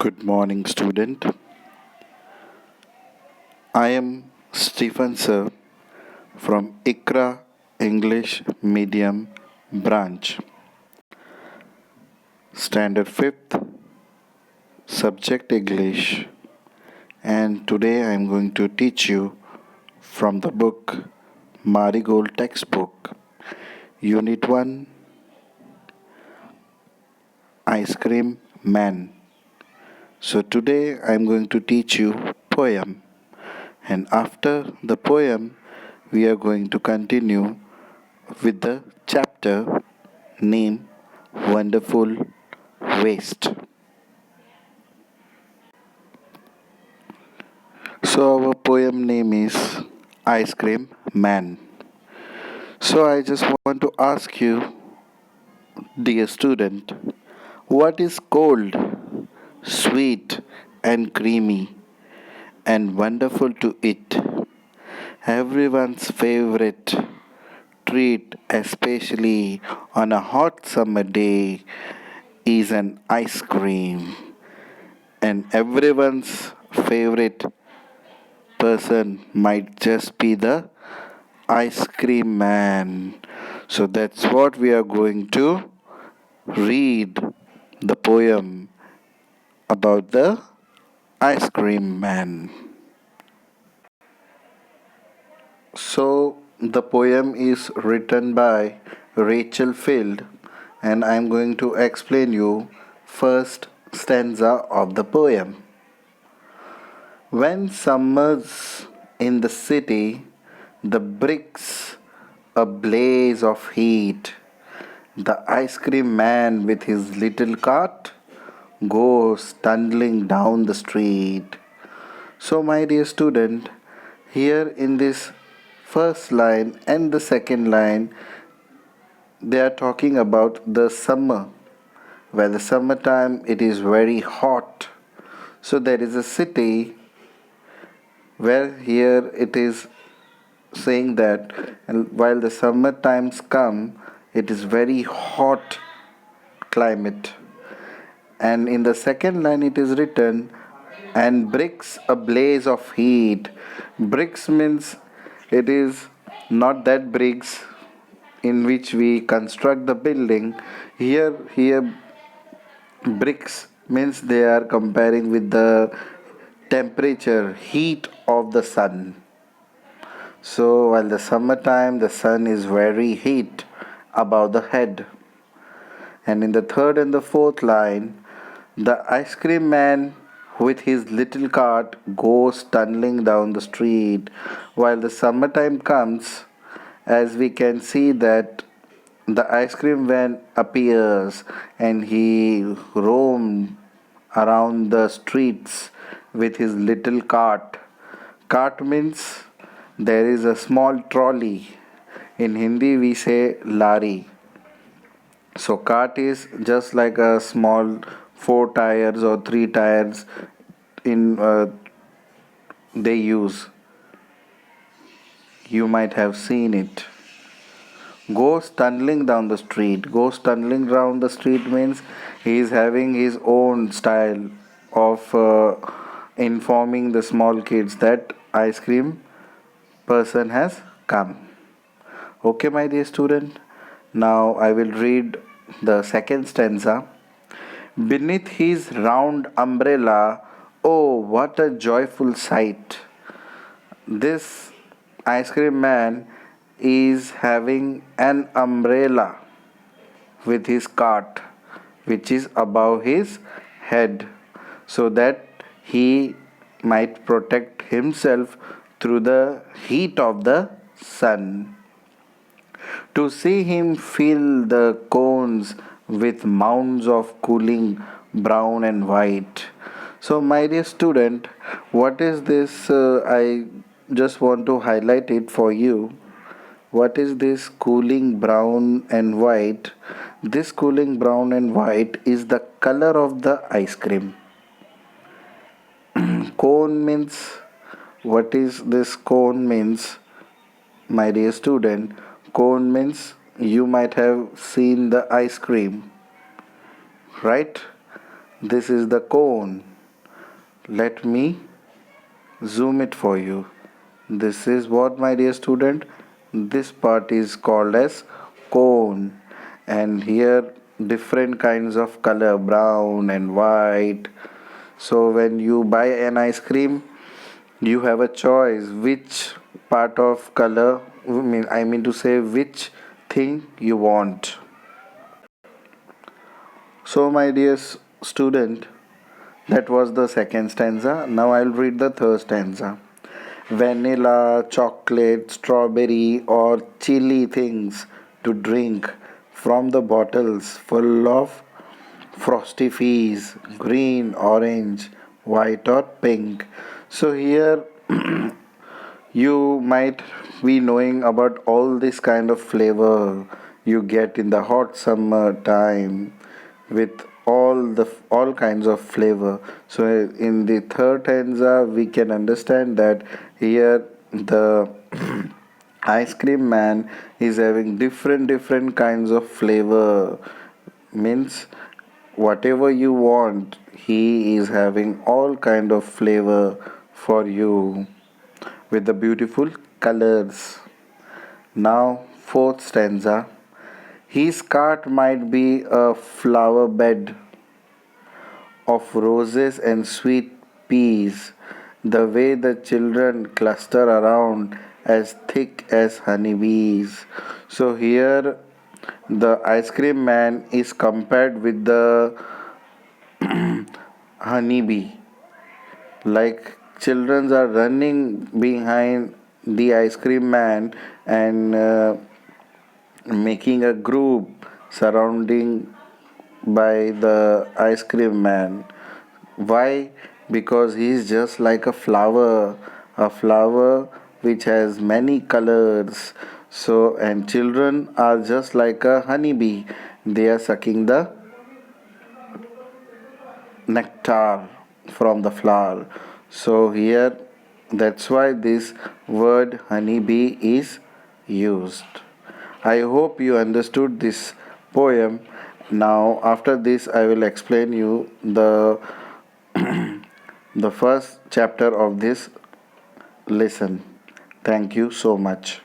Good morning, student. I am Stephen Sir from ICRA English Medium Branch, Standard 5th, Subject English, and today I am going to teach you from the book Marigold Textbook, Unit 1, Ice Cream Man. So today I am going to teach you poem, and after the poem we are going to continue with the chapter named Wonderful Waste. So, our poem name is Ice Cream Man. So, I just want to ask you, dear student, what is cold, sweet, and creamy, and wonderful to eat? Everyone's favorite treat, especially on a hot summer day, is an ice cream. And everyone's favorite person might just be the ice cream man. So that's what we are going to read the poem about the ice cream man. So the poem is written by Rachel Field, and I'm going to explain you first stanza of the poem. When summer's in the city, the bricks a blaze of heat, the ice cream man with his little cart goes tumbling down the street. So, my dear student, here in this first line and the second line, they are talking about the summer, where the summertime it is very hot. So, there is a city where here it is saying that while the summer times come, it is very hot climate. And in the second line, it is written, and bricks a blaze of heat. Bricks means it is not that bricks in which we construct the building. Here, bricks means they are comparing with the temperature, heat of the sun. So while the summertime, the sun is very heat above the head. And in the third and the fourth line, the ice cream man with his little cart goes tumbling down the street. While the summertime comes, as we can see that the ice cream van appears and he roamed around the streets with his little cart. Cart means there is a small trolley. In Hindi, we say lari. So, cart is just like a small four tires or three tires in they use. You might have seen it. Goes tumbling down the street. Goes tumbling down the street means he is having his own style of informing the small kids that ice cream person has come. Okay, my dear student. Now I will read the second stanza. Beneath his round umbrella, oh, what a joyful sight! This ice cream man is having an umbrella with his cart, which is above his head, so that he might protect himself through the heat of the sun. To see him fill the cones with mounds of cooling brown and white. So, my dear student, what is this? I just want to highlight it for you. What is this cooling brown and white? This cooling brown and white is the color of the ice cream. Cone means, what is this cone means? My dear student, cone means you might have seen the ice cream, right? This is the cone. let me zoom it for you. This is what, my dear student, this part is called as cone, and here different kinds of color, brown and white. So when you buy an ice cream, you have a choice which part of color, I mean to say which thing you want. So my dear student, that was the second stanza. Now I'll read the third stanza. Vanilla, chocolate, strawberry, or chili things to drink from the bottles full of frosty fizz, green, orange, white, or pink. So here you might be knowing about all this kind of flavor you get in the hot summer time with all kinds of flavor. So in the third stanza we can understand that here the ice cream man is having different kinds of flavor, means whatever you want he is having all kind of flavor for you with the beautiful colors. Now, fourth stanza. His cart might be a flower bed of roses and sweet peas, the way the children cluster around as thick as honeybees. So, here the ice cream man is compared with the honeybee, like children are running behind the ice cream man and making a group surrounding by the ice cream man. Why? Because he is just like a flower which has many colors. So, and children are just like a honeybee, they are sucking the nectar from the flower. So here that's why this word honeybee is used. I hope you understood this poem. Now after this I will explain you the first chapter of this lesson. Thank you so much.